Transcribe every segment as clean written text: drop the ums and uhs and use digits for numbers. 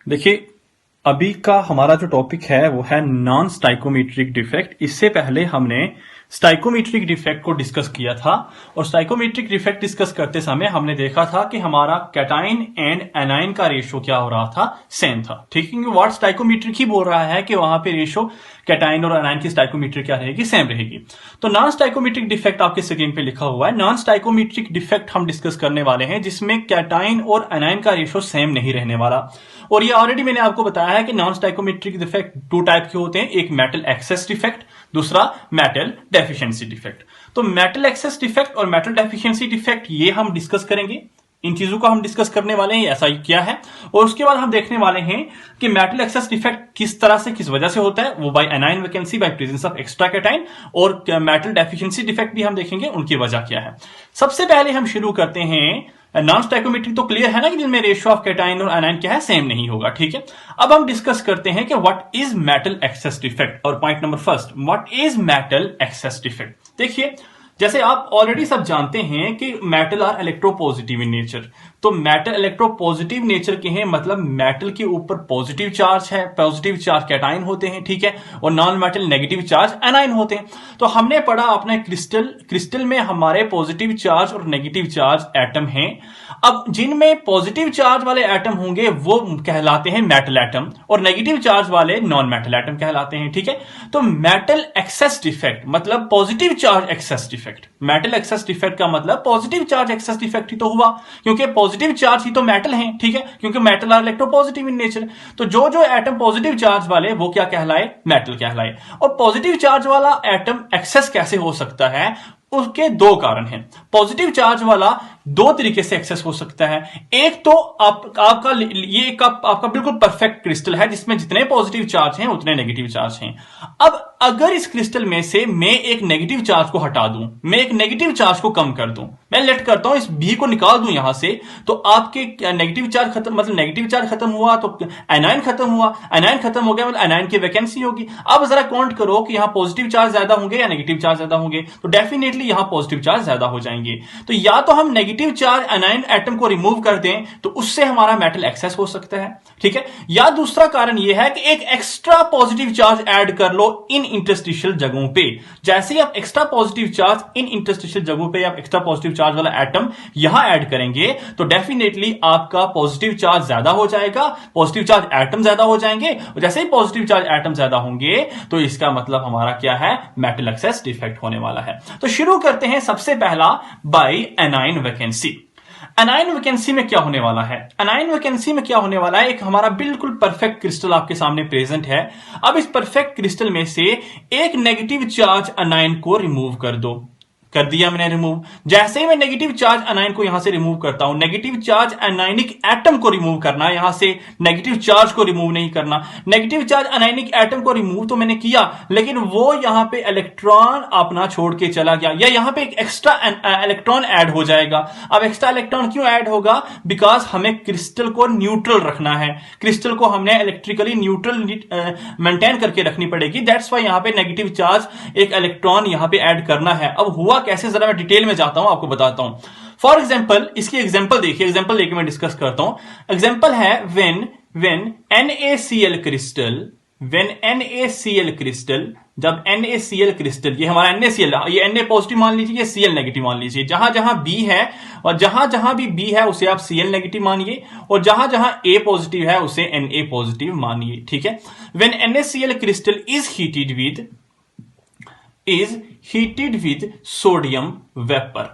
देखिए, अभी का हमारा जो टॉपिक है वो है नॉन स्टाइकोमेट्रिक डिफेक्ट। इससे पहले हमने स्टाइकोमेट्रिक डिफेक्ट को डिस्कस किया था और स्टाइकोमेट्रिक डिफेक्ट डिस्कस करते समय हमने देखा था कि हमारा कैटाइन एंड एनाइन का रेशियो क्या हो रहा था, सेम था। ठीक है, क्योंकि व्हाट स्टाइकोमेट्रिक ही बोल रहा है कि वहां पे रेशियो कैटाइन और एनाइन की स्टाइकोमेट्रिक क्या रहेगी, सेम रहेगी। तो नॉन स्टाइकोमेट्रिक डिफेक्ट आपके स्क्रीन पे लिखा हुआ है। नॉन स्टाइकोमेट्रिक डिफेक्ट हम डिस्कस करने वाले हैं जिसमें कैटाइन और एनाइन का रेशियो सेम नहीं रहने वाला। और ये ऑलरेडी मैंने आपको बताया है कि नॉन स्टाइकोमेट्रिक डिफेक्ट दो टाइप के होते हैं, एक मेटल एक्सेस डिफेक्ट, दूसरा मेटल डेफिशिएंसी डिफेक्ट। तो मेटल एक्सेस डिफेक्ट और मेटल डेफिशिएंसी डिफेक्ट ये हम डिस्कस करेंगे, इन चीजों को हम डिस्कस करने वाले हैं, ऐसा ही क्या है। और उसके बाद हम देखने वाले हैं कि मेटल एक्सेस डिफेक्ट किस तरह से, किस वजह से होता है, वो by anion vacancy, by presence of extra cation. और मेटल डेफिशिएंसी डिफेक्ट भी हम देखेंगे, उनकी वजह क्या है। सबसे पहले हम शुरू करते हैं नॉन स्टाइकोमेट्रिक। तो क्लियर है ना कि जिनमें रेशियो ऑफ कैटाइन और एनाइन क्या है, सेम नहीं होगा। ठीक है, अब हम डिस्कस करते हैं कि what is metal excess defect. और point number first, what is metal excess defect. देखिए, जैसे आप ऑलरेडी सब जानते हैं कि metal are electropositive in nature. तो मेटल इलेक्ट्रोपॉजिटिव नेचर के हैं, मतलब मेटल के ऊपर पॉजिटिव चार्ज है, पॉजिटिव चार्ज कैटाइन होते हैं, ठीक है, और non metal negative charge anion होते हैं। तो हमने पढ़ा अपने क्रिस्टल में हमारे पॉजिटिव चार्ज और नेगेटिव चार्ज एटम हैं। अब जिनमें पॉजिटिव चार्ज वाले एटम होंगे वो कहलाते हैं मेटल एटम, और नेगेटिव चार्ज वाले नॉन मेटल एटम कहलाते हैं। ठीक है, तो मेटल एक्सेस डिफेक्ट मतलब positive charge access defect. Metal excess defect का मतलब पॉजिटिव चार्ज एक्सेस डिफेक्ट ही तो हुआ, क्योंकि पॉजिटिव चार्ज ही तो मेटल है। ठीक है, क्योंकि metal are electropositive in nature. तो जो जो एटम पॉजिटिव चार्ज वाले वो क्या कहलाए, मेटल कहलाए। और पॉजिटिव चार्ज वाला एटम एक्सेस कैसे हो सकता है, उसके दो कारण हैं। पॉजिटिव चार्ज वाला दो तरीके से एक्सेस हो सकता है। एक तो आपका बिल्कुल परफेक्ट क्रिस्टल है जिसमें जितने पॉजिटिव चार्ज हैं उतने नेगेटिव चार्ज हैं। अब अगर इस क्रिस्टल में से मैं एक नेगेटिव चार्ज को हटा दूं, मैं एक नेगेटिव चार्ज को कम कर दूं, मैं लेट करता हूं इस बी को निकाल दूं यहां से, तो आपके नेगेटिव चार्ज खत्म, मतलब नेगेटिव चार्ज खत्म हुआ तो एनाइन खत्म हुआ, एनाइन खत्म हो गया मतलब एनाइन की वैकेंसी होगी। अब जरा काउंट करो कि यहां पॉजिटिव चार्ज ज्यादा होंगे या नेगेटिव चार्ज ज्यादा होंगे, तो डेफिनेटली यहां पॉजिटिव चार्ज ज्यादा हो जाएंगे। तो या तो हम नेगेटिव चार्ज एनाइन एटम को रिमूव कर दें तो उससे हमारा मेटल एक्सेस हो सकता है, ठीक है, या दूसरा कारण यह है कि एक एक्स्ट्रा पॉजिटिव चार्ज ऐड कर लो इन इंटरस्टिशियल जगहों पे। जैसे ही आप extra positive charge in interstitial जगहों पे आप एक्स्ट्रा पॉजिटिव चार्ज वाला एटम यहां ऐड करेंगे तो डेफिनेटली आपका पॉजिटिव चार्ज ज्यादा हो जाएगा, पॉजिटिव चार्ज एटम ज्यादा हो जाएंगे। और जैसे ही पॉजिटिव चार्ज एटम ज्यादा होंगे तो इसका मतलब हमारा क्या है, मेटल एक्सेस डिफेक्ट होने वाला है। तो शुरू करते हैं सबसे पहला by anion vacancy. Anion vacancy में क्या होने वाला है, एनाइन वैकेंसी में क्या होने वाला है, एक हमारा बिल्कुल परफेक्ट क्रिस्टल आपके सामने प्रेजेंट है। अब इस परफेक्ट क्रिस्टल में से एक नेगेटिव चार्ज एनाइन को रिमूव कर दो, कर दिया मैंने रिमूव। जैसे ही मैं नेगेटिव चार्ज एनाइन को यहां से रिमूव करता हूं, नेगेटिव चार्ज एनाइनिक एटम को रिमूव करना, यहां से नेगेटिव चार्ज को रिमूव नहीं करना। नेगेटिव चार्ज एनाइनिक एटम को रिमूव तो मैंने किया, लेकिन वो यहां पे इलेक्ट्रॉन अपना छोड़ के चला गया, या यहां पे एक एक्स्ट्रा इलेक्ट्रॉन ऐड हो जाएगा। अब एक्स्ट्रा इलेक्ट्रॉन क्यों ऐड होगा, बिकॉज हमें क्रिस्टल को न्यूट्रल रखना है, क्रिस्टल को हमने इलेक्ट्रिकली न्यूट्रल मेंटेन करके रखनी पड़ेगी। दैट्स वाई यहां पे नेगेटिव चार्ज एक इलेक्ट्रॉन यहां पे ऐड करना है। अब हुआ कैसे, जरा मैं डिटेल में जाता हूं, आपको बताता हूं। फॉर एग्जाम्पल, इसकी एग्जाम्पल देखिए, एग्जाम्पल लेके मैं डिस्कस करता हूं। एग्जाम्पल है when NaCl crystal, when NaCl crystal, जब NaCl क्रिस्टल, ये हमारा NaCl, ये Na पॉजिटिव मान लीजिए, ये Cl नेगेटिव मान लीजिए। जहां जहां B है और जहां जहां भी B है उसे आप Cl नेगेटिव मानिए, और जहां जहां A पॉजिटिव है उसे Na पॉजिटिव मानिए, ठीक है। When NaCl crystal is heated with sodium vapour,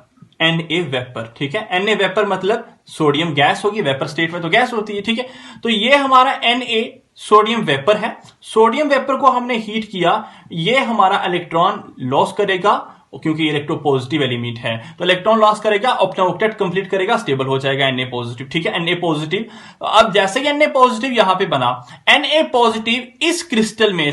Na vapour, ठीक है। Na वेपर मतलब सोडियम गैस होगी, वेपर स्टेट में तो गैस होती है, ठीक है। तो ये हमारा Na सोडियम वेपर है। सोडियम वेपर को हमने हीट किया, ये हमारा इलेक्ट्रॉन लॉस करेगा क्योंकि इलेक्ट्रोपॉजिटिव एलिमेंट है, तो इलेक्ट्रॉन लॉस करेगा, अपना ऑक्टेट कंप्लीट करेगा, स्टेबल हो जाएगा Na पॉजिटिव, ठीक है, Na पॉजिटिव। अब जैसे ही Na पॉजिटिव यहां पे बना, Na पॉजिटिव इस क्रिस्टल में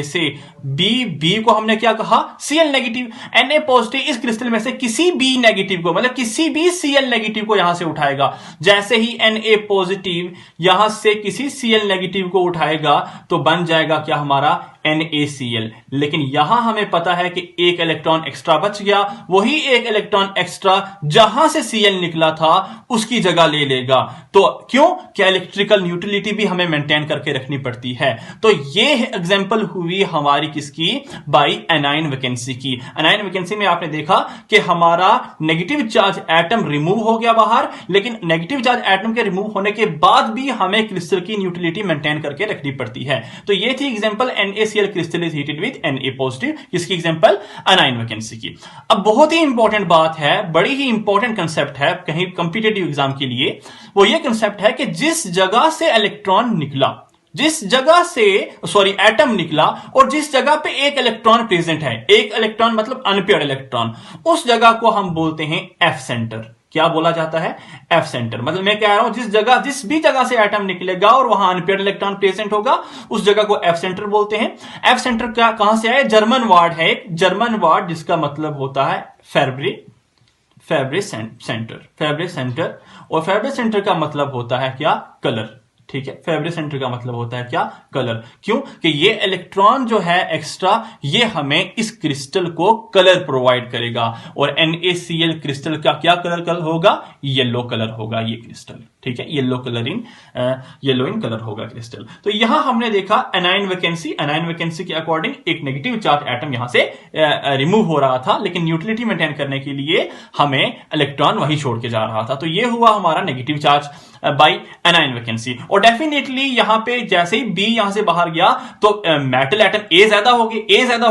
से B को हमने क्या कहा, Cl नेगेटिव। Na पॉजिटिव इस क्रिस्टल में से किसी B नेगेटिव को, मतलब किसी भी Cl नेगेटिव को यहां से उठाएगा। जैसे ही Na पॉजिटिव यहां से किसी Cl नेगेटिव को उठाएगा तो बन जाएगा क्या, हमारा NaCl, लेकिन यहां हमें पता है कि एक इलेक्ट्रॉन एक्स्ट्रा बच गया, वही एक इलेक्ट्रॉन एक्स्ट्रा जहां से Cl निकला था उसकी जगह ले लेगा। तो क्यों? क्या इलेक्ट्रिकल न्यूट्रलिटी भी हमें मेंटेन करके रखनी पड़ती है। तो ये एग्जांपल हुई हमारी किसकी? बाय एनाइन वैकेंसी की। एनाइन वैकेंसी में आपने देखा कि हमारा नेगेटिव चार्ज एटम रिमूव हो गया बाहर, लेकिन नेगेटिव चार्ज एटम के रिमूव होने के बाद भी हमें क्रिस्टल की न्यूट्रलिटी मेंटेन करके रखनी पड़ती है। तो ये थी example NaCl crystal is heated with Na positive, किसकी एग्जांपल? एनाइन वैकेंसी की। अब बहुत ही इंपॉर्टेंट बात है, बड़ी ही इंपॉर्टेंट कंसेप्ट है कहीं कंपीटेटिव एग्जाम के लिए, वो ये कंसेप्ट है कि जिस जगह से इलेक्ट्रॉन निकला, जिस जगह से एटम निकला और जिस जगह पे एक इलेक्ट्रॉन प्रेजेंट है, एक इलेक्ट्रॉन मतलब अनपेयर्ड इलेक्ट्रॉन, उस जगह को हम बोलते हैं एफ सेंटर। क्या बोला जाता है? F centre. मतलब मैं कह रहा हूं जिस भी जगह से एटम निकलेगा और वहां अनपेयर्ड इलेक्ट्रॉन प्रेजेंट होगा, उस जगह को एफ सेंटर बोलते हैं। एफ सेंटर क्या कहां से आया? जर्मन वर्ड है, एक जर्मन वर्ड जिसका मतलब होता है फैब्रे सेंटर। और फैब्रे सेंटर का मतलब होता है क्या? कलर। ठीक है, फैब्रे सेंटर का मतलब होता है क्या? कलर। क्यों? कि ये इलेक्ट्रॉन जो है एक्स्ट्रा, ये हमें इस क्रिस्टल को कलर प्रोवाइड करेगा। और NaCl क्रिस्टल का क्या कलर होगा? येलो कलर होगा ये क्रिस्टल। ठीक है, येलो इन कलर होगा क्रिस्टल। तो यहां हमने देखा एनाइन वैकेंसी के अकॉर्डिंग एक नेगेटिव चार्ज एटम यहां से रिमूव हो रहा था, लेकिन न्यूट्रलिटी मेंटेन करने के लिए हमें इलेक्ट्रॉन वहीं छोड़ के जा रहा था। तो ये हुआ हमारा negative charge by anion vacancy. और डेफिनेटली यहां पे जैसे ही बी यहां से बाहर गया तो मेटल एटम ए ज्यादा हो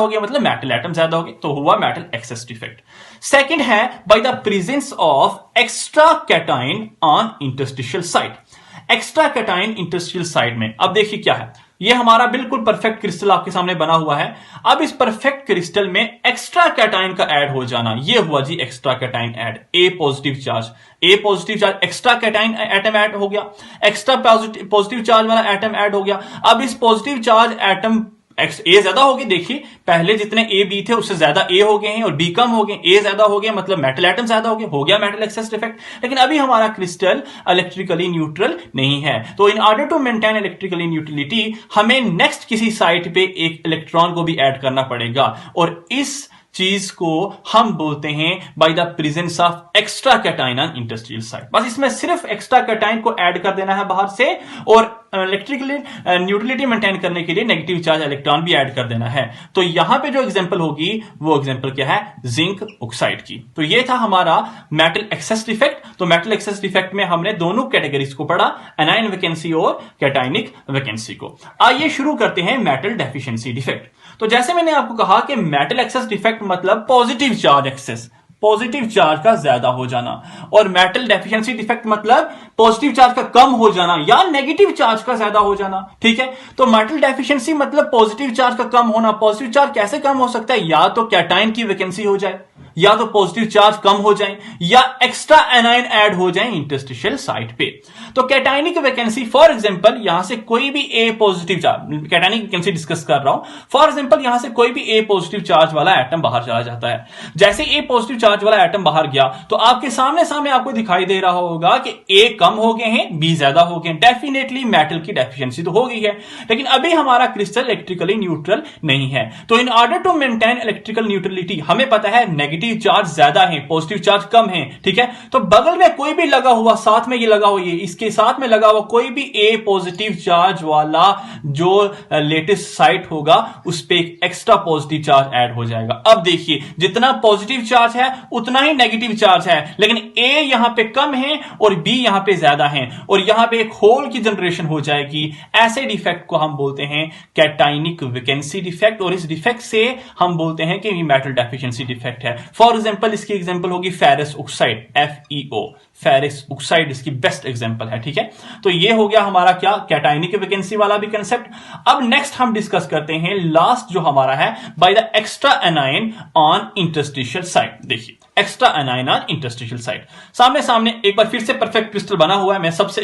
गया, मतलब मेटल एटम ज्यादा हो गए, तो हुआ मेटल एक्सेस डिफेक्ट। सेकंड है by the presence of extra cation on interstitial site. Extra cation interstitial site में अब देखिए क्या है, ये हमारा बिल्कुल परफेक्ट क्रिस्टल आपके सामने बना हुआ है। अब इस परफेक्ट क्रिस्टल में एक्स्ट्रा कैटाइन का ऐड हो जाना, ये हुआ जी extra cation add. A positive charge extra cation atom add हो गया, एक्स्ट्रा पॉजिटिव चार्ज वाला एटम ऐड हो गया। अब इस पॉजिटिव चार्ज एटम ए ज्यादा हो गए, देखिए पहले जितने ए बी थे उससे ज्यादा ए हो गए हैं और बी कम हो गए, ए ज्यादा हो गया मतलब मेटल एटम ज्यादा हो गया मेटल एक्सेस डिफेक्ट। लेकिन अभी हमारा क्रिस्टल इलेक्ट्रिकली न्यूट्रल नहीं है, तो in order to maintain electrically neutrality हमें नेक्स्ट किसी साइट पे एक इलेक्ट्रॉन को भी ऐड करना पड़ेगा, और इस चीज को हम बोलते हैं by the presence of extra cation on interstitial site. बस इसमें सिर्फ एक्स्ट्रा कैटाइन को ऐड कर देना है बाहर से, और इलेक्ट्रिकली न्यूट्रलिटी मेंटेन करने के लिए नेगेटिव चार्ज इलेक्ट्रॉन भी ऐड कर देना है। तो यहां पे जो एग्जांपल होगी वो एग्जांपल क्या है? जिंक ऑक्साइड की। तो ये था हमारा मेटल एक्सेस डिफेक्ट। तो मेटल एक्सेस डिफेक्ट में हमने दोनों कैटेगरीज को पढ़ा, एनाइन वैकेंसी और कैटाइनिक वैकेंसी को। आइए शुरू करते हैं मेटल डेफिशिएंसी डिफेक्ट। तो जैसे मैंने आपको कहा कि मेटल एक्सेस डिफेक्ट मतलब positive charge excess, positive charge का ज्यादा हो जाना, और मेटल डेफिशिएंसी डिफेक्ट मतलब पॉजिटिव चार्ज का कम हो जाना या नेगेटिव चार्ज का ज्यादा हो जाना। ठीक है, तो मेटल डेफिशिएंसी मतलब पॉजिटिव चार्ज का कम होना। पॉजिटिव चार्ज कैसे कम हो सकता है? या तो कैटाइन की वैकेंसी हो जाए, या तो पॉजिटिव चार्ज कम हो जाए, या एक्स्ट्रा एनाइन ऐड हो जाए इंटरस्टिशियल साइट पे। तो कैटाइनिक वैकेंसी फॉर एग्जांपल यहां से कोई भी a positive charge, cationic vacancy discuss कर रहा हूं, फॉर एग्जांपल यहां से कोई भी ए पॉजिटिव चार्ज वाला एटम बाहर चला जाता है। जैसे ए पॉजिटिव चार्ज वाला एटम बाहर गया तो आपके सामने आपको दिखाई दे रहा होगा कि ए कम हो गए हैं, बी ज्यादा हो गए हैं। डेफिनेटली मेटल की डेफिशिएंसी तो हो गई है, लेकिन अभी हमारा क्रिस्टल इलेक्ट्रिकली न्यूट्रल नहीं है। तो in order to maintain electrical neutrality हमें पता है नेगेटिव चार्ज ज्यादा है, पॉजिटिव चार्ज कम है। ठीक है, तो बगल में कोई भी लगा हुआ, साथ में ये लगा हुआ, ये इसके साथ में लगा हुआ कोई भी ए पॉजिटिव चार्ज वाला जो लेटेस्ट साइट होगा उस पे एक एक्स्ट्रा पॉजिटिव चार्ज ऐड हो जाएगा। अब देखिए जितना पॉजिटिव चार्ज है उतना ही नेगेटिव चार्ज है, लेकिन ए यहां पे कम है और बी यहां पे ज्यादा है, और यहां पे एक होल की जनरेशन हो जाएगी। ऐसे डिफेक्ट को हम बोलते हैं कैटाइनिक वैकेंसी डिफेक्ट, और इस डिफेक्ट से हम बोलते हैं कि ये मेटल डेफिशिएंसी डिफेक्ट है। फॉर एग्जांपल इसकी एग्जांपल होगी ferrous oxide, FeO, ferrous oxide इसकी बेस्ट एग्जांपल है। ठीक है, तो ये हो गया हमारा क्या? कैटाइनिक वैकेंसी वाला भी कंसेप्ट। अब नेक्स्ट हम डिस्कस करते हैं लास्ट जो हमारा है by the extra anion on interstitial site. देखिए extra anion on interstitial site, सामने एक बार फिर से परफेक्ट क्रिस्टल बना हुआ है।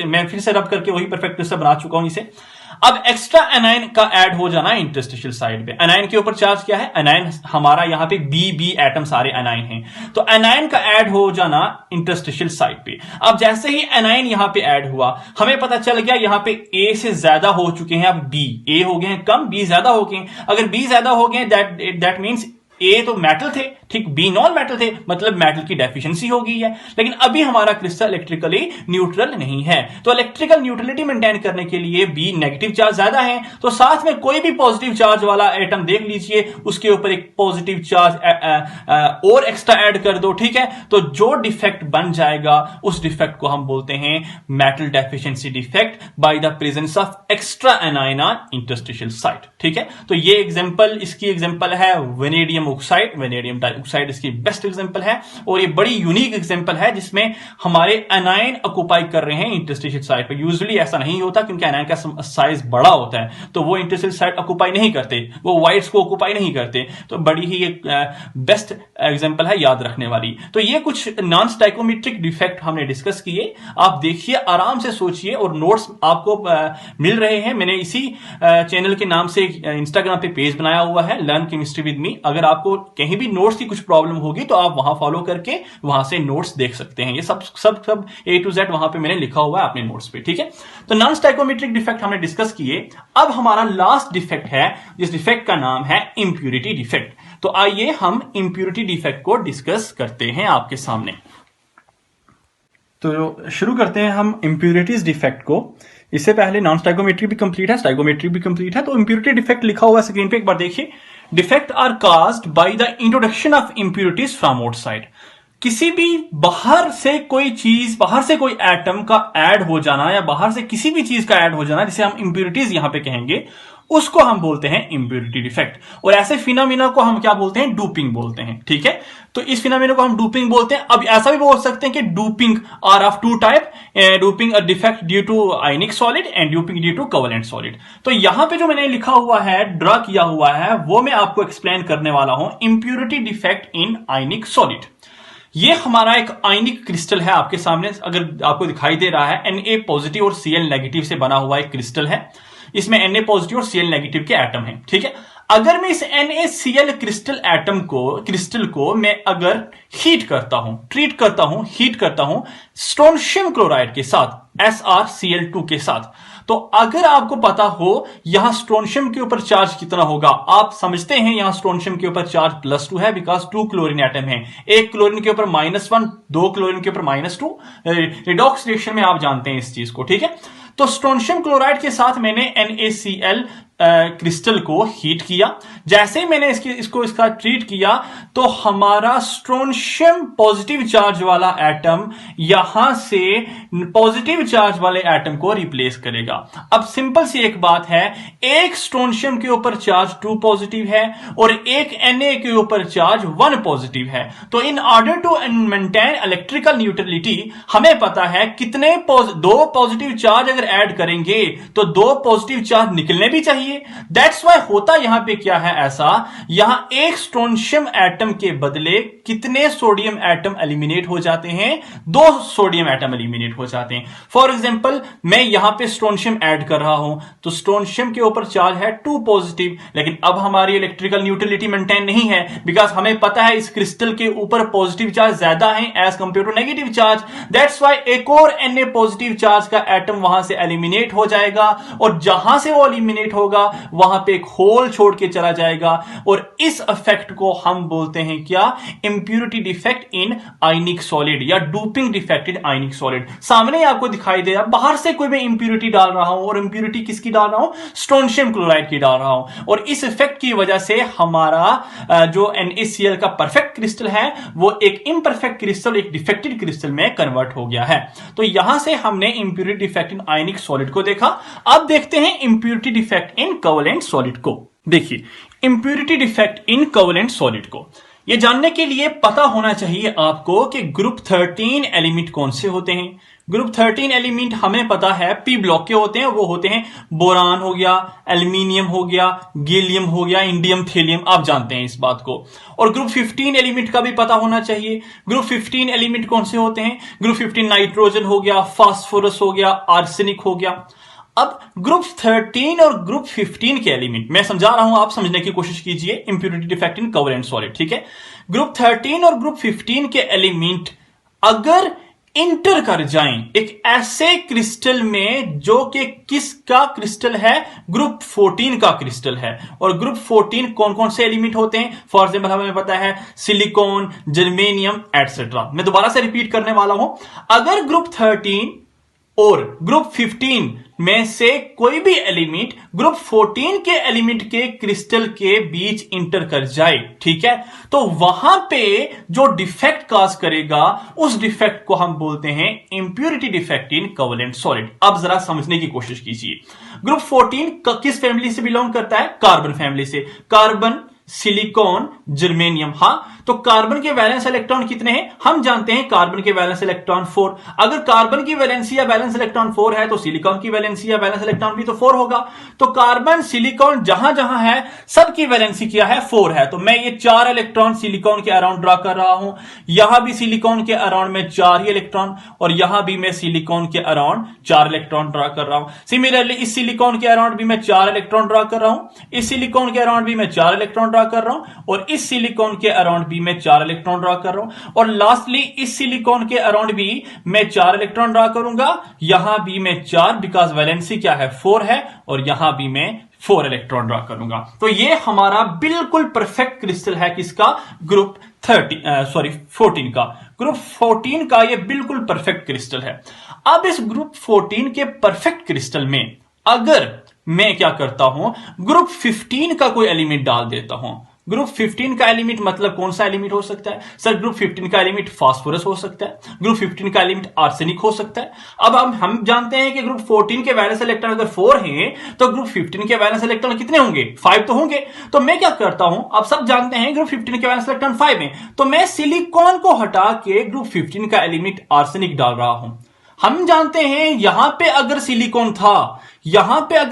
मैं फिर से रब करके वही परफेक्ट क्रिस्टल बना चुका हूं इसे। अब एक्स्ट्रा एनाइन का ऐड हो जाना इंटरस्टिशियल साइड पे। एनाइन के ऊपर चार्ज क्या है? एनाइन हमारा यहां पे बी एटम सारे एनाइन हैं, तो एनाइन का ऐड हो जाना इंटरस्टिशियल साइड पे। अब जैसे ही एनाइन यहां पे ऐड हुआ, हमें पता चल गया यहां पे ए से ज्यादा हो चुके हैं, अब बी, ए हो गए हैं कम, बी ज्यादा हो गए। अगर बी ज्यादा हो गए दैट मींस ए तो मेटल थे, ठीक, बी नॉन मेटल थे, मतलब मेटल की डेफिशिएंसी हो गई है। लेकिन अभी हमारा क्रिस्टल इलेक्ट्रिकली न्यूट्रल नहीं है, तो इलेक्ट्रिकल न्यूट्रलिटी मेंटेन करने के लिए बी नेगेटिव चार्ज ज्यादा है, तो साथ में कोई भी पॉजिटिव चार्ज वाला एटम देख लीजिए, उसके ऊपर एक पॉजिटिव चार्ज और एक्स्ट्रा ऐड कर दो, ठीक है। तो जो डिफेक्ट बन जाएगा उस डिफेक्ट को हम बोलते हैं metal deficiency defect by the presence of extra anion on interstitial site, ठीक है। तो ये एग्जांपल, इसकी एग्जांपल है वेनेडियम ऑक्साइड, वेनेडियम डाइऑक्साइड इसकी बेस्ट एग्जांपल है, और ये बड़ी यूनिक एग्जांपल है जिसमें हमारे एनाइन ऑक्युपाई कर रहे हैं इंटरस्टिशियल साइट पे। यूजुअली ऐसा नहीं होता क्योंकि एनाइन का साइज बड़ा होता है, तो वो इंटरस्टिशियल साइट ऑक्युपाई नहीं करते, वो वाइट्स को ऑक्युपाई नहीं करते। तो बड़ी ही एक बेस्ट एग्जांपल है याद रखने वाली। तो ये कुछ नॉन स्टाइकोमेट्रिक डिफेक्ट हमने डिस्कस किए, आप देखिए, आराम से सोचिए, और नोट्स आपको मिल रहे हैं। मैंने इसी चैनल के नाम से इंस्टाग्राम पे पेज बनाया हुआ है, लर्न केमिस्ट्री विद मी। अगर आपको कहीं भी नोट्स की कुछ प्रॉब्लम होगी तो आप वहां फॉलो करके वहां से नोट्स देख सकते हैं। ये सब ए टू जेड वहां पे मैंने लिखा हुआ है अपने नोट्स पे, ठीक है। तो नॉन स्टाइकोमेट्रिक डिफेक्ट हमने डिस्कस किए। अब हमारा लास्ट डिफेक्ट है, जिस डिफेक्ट का नाम है इंप्यूरिटी डिफेक्ट। तो आइए हम इंप्यूरिटी डिफेक्ट को डिस्कस करते हैं आपके सामने। तो शुरू करते हैं हम इंप्यूरिटीज डिफेक्ट को। इससे पहले नॉन स्टाइकोमेट्री भी कंप्लीट है, स्टाइकोमेट्री भी कंप्लीट है। तो इंप्यूरिटी डिफेक्ट लिखा हुआ है स्क्रीन पे, एक बार देखिए। Defect are caused by the introduction of impurities from outside. किसी भी बाहर से कोई चीज, बाहर से कोई एटम का ऐड हो जाना, या बाहर से किसी भी चीज का ऐड हो जाना, जिसे हम इंप्यूरिटीज यहां पे कहेंगे, उसको हम बोलते हैं इंप्यूरिटी डिफेक्ट। और ऐसे फिनोमिना को हम क्या बोलते हैं? डूपिंग बोलते हैं, ठीक है। तो इस फिनोमिना को हम डूपिंग बोलते हैं। अब ऐसा भी बोल सकते हैं कि doping are of two type, doping a defect due to ionic solid and doping due to covalent solid. तो यहां पे जो मैंने लिखा हुआ है, ड्रा किया हुआ है, वो मैं आपको एक्सप्लेन करने वाला हूं, impurity defect in ionic solid. ये हमारा एक आयनिक क्रिस्टल है आपके सामने, अगर आपको दिखाई दे रहा है, Na पॉजिटिव और Cl नेगेटिव से बना हुआ एक क्रिस्टल है। इसमें Na पॉजिटिव और Cl नेगेटिव के एटम हैं, ठीक है। अगर मैं इस NaCl क्रिस्टल को मैं अगर हीट करता हूं, हीट करता हूं स्ट्रोंशियम क्लोराइड के साथ, SrCl2 के साथ, तो अगर आपको पता हो यहां स्ट्रोंशियम के ऊपर चार्ज कितना होगा, आप समझते हैं यहां स्ट्रोंशियम के ऊपर चार्ज +2 है, बिकॉज 2 क्लोरीन एटम है। एक क्लोरीन के ऊपर -1, 2 क्लोरीन के ऊपर -2। रिडॉक्स रिएक्शन में आप जानते हैं इस चीज को, ठीक है। तो स्ट्रोंशियम क्लोराइड के साथ मैंने NaCl क्रिस्टल को हीट किया। जैसे ही मैंने इसका ट्रीट किया, तो हमारा स्ट्रोंशियम पॉजिटिव चार्ज वाला एटम यहां से पॉजिटिव चार्ज वाले एटम को रिप्लेस करेगा। अब सिंपल सी एक बात है, एक स्ट्रोंशियम के ऊपर चार्ज 2 पॉजिटिव है और एक Na के ऊपर चार्ज 1 पॉजिटिव है। तो in order to maintain electrical neutrality, हमें पता है कितने 2 पॉजिटिव चार्ज अगर ऐड करेंगे तो 2 पॉजिटिव चार्ज निकलने भी चाहिए। दैट्स वाई होता यहां पे क्या है, ऐसा यहां एक स्ट्रोंशियम एटम के बदले कितने सोडियम एटम एलिमिनेट हो जाते हैं? 2 सोडियम एटम एलिमिनेट हो जाते हैं। फॉर एग्जांपल, मैं यहां पे स्ट्रोंशियम ऐड कर रहा हूं, तो स्ट्रोंशियम के ऊपर चार्ज है 2 पॉजिटिव, लेकिन अब हमारी इलेक्ट्रिकल न्यूट्रलिटी मेंटेन नहीं है, बिकॉज हमें पता है इस क्रिस्टल के ऊपर पॉजिटिव चार्ज ज्यादा है as compare to negative charge. That's why एक और Na पॉजिटिव चार्ज का एटम वहां से एलिमिनेट हो जाएगा, और जहां से वो एलिमिनेट होगा वहां पे एक होल छोड़ के चला जाएगा, और इस इफेक्ट को हम बोलते हैं क्या? Impurity defect in ionic solid, या doping defect in ionic solid. सामने ही आपको दिखाई दे रहा, बाहर से कोई मैं इंप्यूरिटी डाल रहा हूं, और इंप्यूरिटी किसकी डाल रहा हूं? स्ट्रोंशियम क्लोराइड की डाल रहा हूं, और इस इफेक्ट की वजह से हमारा जो NaCl का परफेक्ट क्रिस्टल है वो एक इम्परफेक्ट क्रिस्टल, एक डिफेक्टेड क्रिस्टल में कन्वर्ट हो गया है। तो यहां से हमने impurity defect in ionic solid को देखा। अब देखते हैं इंप्यूरिटी डिफेक्ट इन कोवेलेंट सॉलिड को। देखिए, इंप्यूरिटी डिफेक्ट इन कोवेलेंट सॉलिड को यह जानने के लिए पता होना चाहिए आपको कि ग्रुप 13 एलिमेंट कौन से होते हैं। ग्रुप 13 एलिमेंट हमें पता है पी ब्लॉक के होते हैं, वो होते हैं बोरान हो गया, एल्यूमिनियम हो गया, गैलियम हो गया, इंडियम, थेलियम, आप जानते हैं इस बात को। और ग्रुप 15 एलिमेंट का भी पता होना चाहिए। ग्रुप 15 एलिमेंट कौन से होते हैं? ग्रुप 15 नाइट्रोजन हो गया, फास्फोरस हो गया, आर्सेनिक हो गया। अब ग्रुप 13 और ग्रुप 15 के एलिमेंट मैं समझा रहा हूं, आप समझने की कोशिश कीजिए। Impurity defect in covalent solid, ठीक है। ग्रुप 13 और ग्रुप 15 के एलिमेंट अगर इंटर कर जाएं एक ऐसे क्रिस्टल में जो कि किसका क्रिस्टल है, ग्रुप 14 का क्रिस्टल है। और ग्रुप 14 कौन कौन से एलिमेंट होते हैं? फॉर एग्जाम्पल हमें पता है सिलिकॉन, जर्मेनियम एटसेट्रा। मैं दोबारा से रिपीट करने वाला हूं, अगर ग्रुप 13 और ग्रुप 15 में से कोई भी एलिमेंट ग्रुप 14 के एलिमेंट के क्रिस्टल के बीच इंटर कर जाए, ठीक है, तो वहां पे जो डिफेक्ट काज करेगा उस डिफेक्ट को हम बोलते हैं impurity defect in covalent solid. अब जरा समझने की कोशिश कीजिए, ग्रुप 14 किस फैमिली से बिलोंग करता है? कार्बन फैमिली से। Carbon, silicon, germanium. हां, तो कार्बन के वैलेंस इलेक्ट्रॉन कितने हैं? हम जानते हैं कार्बन के वैलेंस इलेक्ट्रॉन 4। अगर कार्बन की वैलेंसी या बैलेंस इलेक्ट्रॉन 4 है तो सिलिकॉन की वैलेंसी या बैलेंस इलेक्ट्रॉन भी तो 4 होगा। तो कार्बन, सिलिकॉन जहां जहां है सबकी वैलेंसी क्या है? 4 है। तो मैं ये 4 इलेक्ट्रॉन सिलिकॉन के अराउंड ड्रा कर रहा हूं, यहां भी सिलिकॉन के अराउंड में 4 ही इलेक्ट्रॉन, और यहां भी मैं सिलिकॉन के अराउंड 4 इलेक्ट्रॉन ड्रा कर रहा हूं। सिमिलरली इस सिलिकॉन के अराउंड भी मैं 4 इलेक्ट्रॉन ड्रा कर रहा हूं, इस सिलिकॉन के अराउंड भी मैं 4 इलेक्ट्रॉन ड्रा कर रहा हूं, और इस सिलिकॉन के अराउंड भी मैं 4 इलेक्ट्रॉन ड्रा कर रहा हूं, और लास्टली इस सिलिकॉन के अराउंड भी मैं 4 इलेक्ट्रॉन ड्रा करूंगा। यहां भी मैं 4, बिकॉज वैलेंसी क्या है? 4 है, और यहां भी मैं 4 इलेक्ट्रॉन ड्रा करूंगा। तो ये हमारा बिल्कुल परफेक्ट क्रिस्टल है किसका? ग्रुप 14 का। ग्रुप 14 का ये बिल्कुल परफेक्ट क्रिस्टल है। अब इस ग्रुप 14 के परफेक्ट क्रिस्टल में अगर मैं क्या करता हूं, ग्रुप 15 का कोई एलिमेंट डाल देता हूं। ग्रुप 15 का एलिमेंट मतलब कौन सा एलिमेंट हो सकता है? सर ग्रुप 15 का एलिमेंट फास्फोरस हो सकता है, ग्रुप 15 का एलिमेंट आर्सेनिक हो सकता है। अब हम जानते हैं कि ग्रुप 14 के वैलेंस इलेक्ट्रॉन अगर 4 हैं तो ग्रुप 15 के वैलेंस इलेक्ट्रॉन कितने होंगे? 5 तो होंगे। तो मैं क्या करता हूं, आप सब जानते हैं ग्रुप 15 के वैलेंस इलेक्ट्रॉन 5 हैं, तो मैं सिलिकॉन को हटा के ग्रुप 15 का एलिमेंट आर्सेनिक डाल रहा हूं। हम जानते हैं यहां पे अगर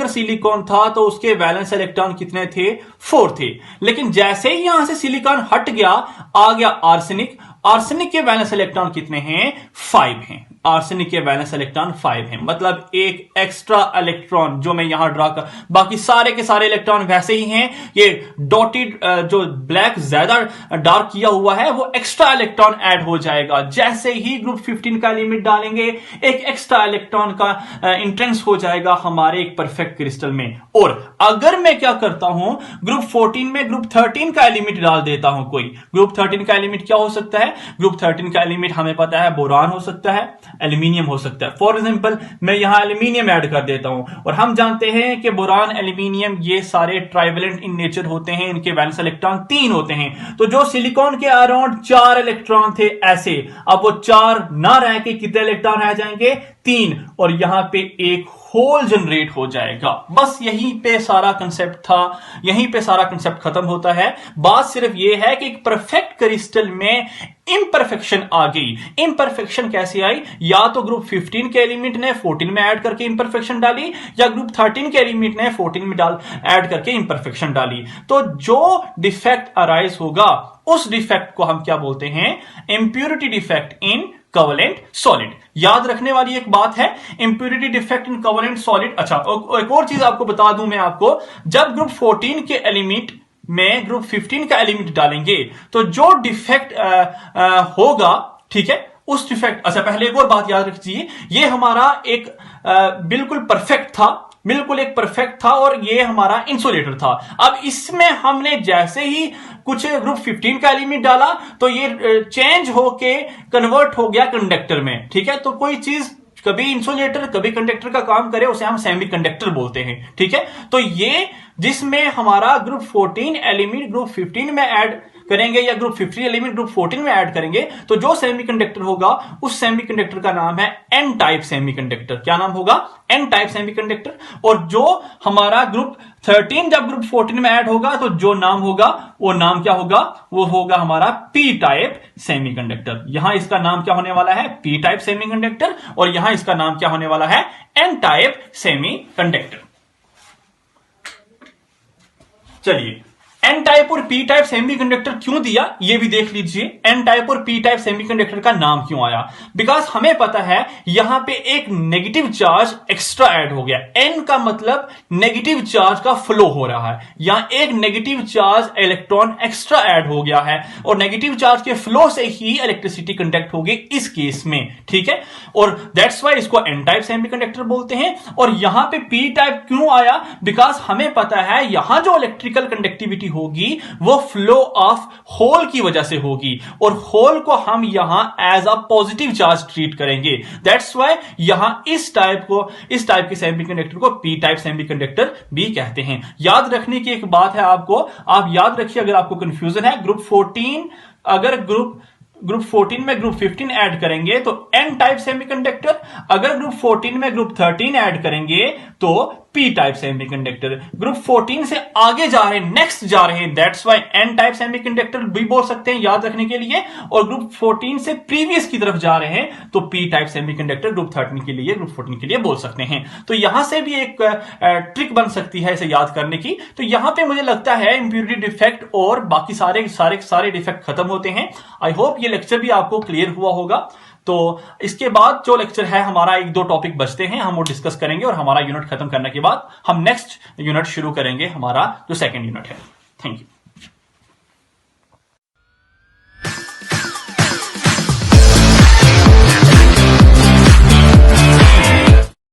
सिलिकॉन था तो उसके वैलेंस इलेक्ट्रॉन कितने थे? 4 थे। लेकिन जैसे ही यहां से सिलिकॉन हट गया, आ गया आर्सेनिक। आर्सेनिक के वैलेंस इलेक्ट्रॉन कितने हैं? 5 हैं। आर्सेनिक के वैलेंस इलेक्ट्रॉन 5 हैं, मतलब एक एक्स्ट्रा इलेक्ट्रॉन जो मैं यहां ड्रा कर, बाकी सारे के सारे इलेक्ट्रॉन वैसे ही हैं। ये डॉटेड जो ब्लैक ज्यादा डार्क किया हुआ है वो एक्स्ट्रा इलेक्ट्रॉन ऐड हो जाएगा। जैसे ही ग्रुप 15 का लिमिट डालेंगे एक एक्स्ट्रा इलेक्ट्रॉन का इंट्रेंस हो जाएगा हमारे एक परफेक्ट क्रिस्टल में। और अगर मैं क्या करता हूं, ग्रुप 14 में ग्रुप 13 का एलिमेंट डाल देता हूं कोई, ग्रुप 13 का एलिमेंट क्या हो सकता है? ग्रुप 13 का एलिमेंट हमें पता है बोरान हो सकता है, एल्यूमिनियम हो सकता है। फॉर एग्जांपल मैं यहां एल्यूमिनियम ऐड कर देता हूं, और हम जानते हैं कि बोरान, एल्यूमिनियम ये सारे ट्राइवेलेंट इन नेचर होते हैं, इनके वैलेंस इलेक्ट्रॉन 3 होते हैं। तो जो सिलिकॉन के अराउंड 4 इलेक्ट्रॉन थे ऐसे, अब वो 4 ना रह के कितने इलेक्ट्रॉन रह जाएंगे? 3, और यहां पे एक होल जनरेट हो जाएगा। बस यहीं पे सारा कंसेप्ट था, यहीं पे सारा कंसेप्ट खत्म होता है। बात सिर्फ यह है कि एक परफेक्ट क्रिस्टल में इंपरफेक्शन आ गई। इंपरफेक्शन कैसे आई? या तो ग्रुप 15 के एलिमेंट ने 14 में ऐड करके इंपरफेक्शन डाली, या ग्रुप 13 के एलिमेंट ने 14 में ऐड करके इंपरफेक्शन डाली। तो जो डिफेक्ट अराइज होगा उस डिफेक्ट को हम क्या बोलते हैं? Impurity defect in covalent solid. याद रखने वाली एक बात है, impurity defect in covalent solid. अच्छा, एक और चीज आपको बता दूं मैं आपको, जब ग्रुप 14 के एलिमेंट में ग्रुप 15 का एलिमेंट डालेंगे तो जो डिफेक्ट होगा, ठीक है, उस डिफेक्ट, अच्छा पहले एक और बात याद रखिए, ये हमारा एक बिल्कुल परफेक्ट था, बिल्कुल एक परफेक्ट था, और ये हमारा इंसुलेटर था। अब इसमें हमने जैसे ही कुछ ग्रुप 15 का एलिमेंट डाला तो ये चेंज होके कन्वर्ट हो गया कंडक्टर में, ठीक है। तो कोई चीज कभी इंसुलेटर कभी कंडक्टर का काम करे उसे हम सेमीकंडक्टर बोलते हैं, ठीक है। तो ये जिसमें हमारा ग्रुप 14 एलिमेंट ग्रुप 15 में ऐड करेंगे या ग्रुप 15 एलिमेंट ग्रुप 14 में ऐड करेंगे तो जो सेमीकंडक्टर होगा उस सेमीकंडक्टर का नाम है एन टाइप सेमीकंडक्टर। क्या नाम होगा? N type semiconductor. और जो हमारा ग्रुप 13 जब ग्रुप 14 में ऐड होगा तो जो नाम होगा वो नाम क्या होगा? वो होगा हमारा पी टाइप सेमीकंडक्टर। यहां इसका नाम क्या होने वाला है? P type semiconductor. और यहां इसका नाम क्या होने वाला है? N type semiconductor. चलिए एन टाइप और पी टाइप सेमीकंडक्टर क्यों दिया ये भी देख लीजिए। एन टाइप और पी टाइप सेमीकंडक्टर का नाम क्यों आया? बिकॉज हमें पता है यहां पे एक नेगेटिव चार्ज एक्स्ट्रा ऐड हो गया। एन का मतलब नेगेटिव चार्ज का फ्लो हो रहा है, यहां एक negative charge electron extra add हो गया है और नेगेटिव चार्ज के फ्लो से ही इलेक्ट्रिसिटी कंडक्ट होगी इस केस में, ठीक है। और दैट्स वाई इसको एन टाइप सेमीकंडक्टर बोलते हैं। और यहां पे पी टाइप क्यों आया? बिकॉज हमें पता है यहां जो इलेक्ट्रिकल कंडक्टिविटी होगी वो फ्लो ऑफ होल की वजह से होगी और होल को हम यहां as a positive charge treat करेंगे। दैट्स व्हाई यहां इस टाइप के सेमीकंडक्टर को पी टाइप सेमीकंडक्टर भी कहते हैं। याद रखने की एक बात है आपको, आप याद रखिए अगर आपको कंफ्यूजन है, ग्रुप 14 अगर ग्रुप 14 में ग्रुप 15 ऐड करेंगे तो एन टाइप सेमीकंडक्टर, अगर ग्रुप 14 में ग्रुप 13 ऐड करेंगे तो पी टाइप सेमीकंडक्टर। ग्रुप 14 से आगे जा रहे हैं, नेक्स्ट जा रहे हैं, that's why N type semiconductor भी बोल सकते हैं याद रखने के लिए। और ग्रुप 14 से प्रीवियस की तरफ जा रहे हैं तो पी टाइप सेमीकंडक्टर ग्रुप 13 के लिए, ग्रुप 14 के लिए बोल सकते हैं। तो यहां से भी एक ट्रिक बन सकती है इसे याद करने की। तो यहां पे मुझे लगता है इंप्योरिटी डिफेक्ट और बाकी सारे डिफेक्ट खत्म होते हैं। आई होप ये लेक्चर भी आपको क्लियर हुआ होगा। तो इसके बाद जो लेक्चर है हमारा एक दो टॉपिक बचते हैं, हम वो डिस्कस करेंगे और हमारा यूनिट खत्म करने के बाद हम नेक्स्ट यूनिट शुरू करेंगे, हमारा जो सेकंड यूनिट है। Thank you.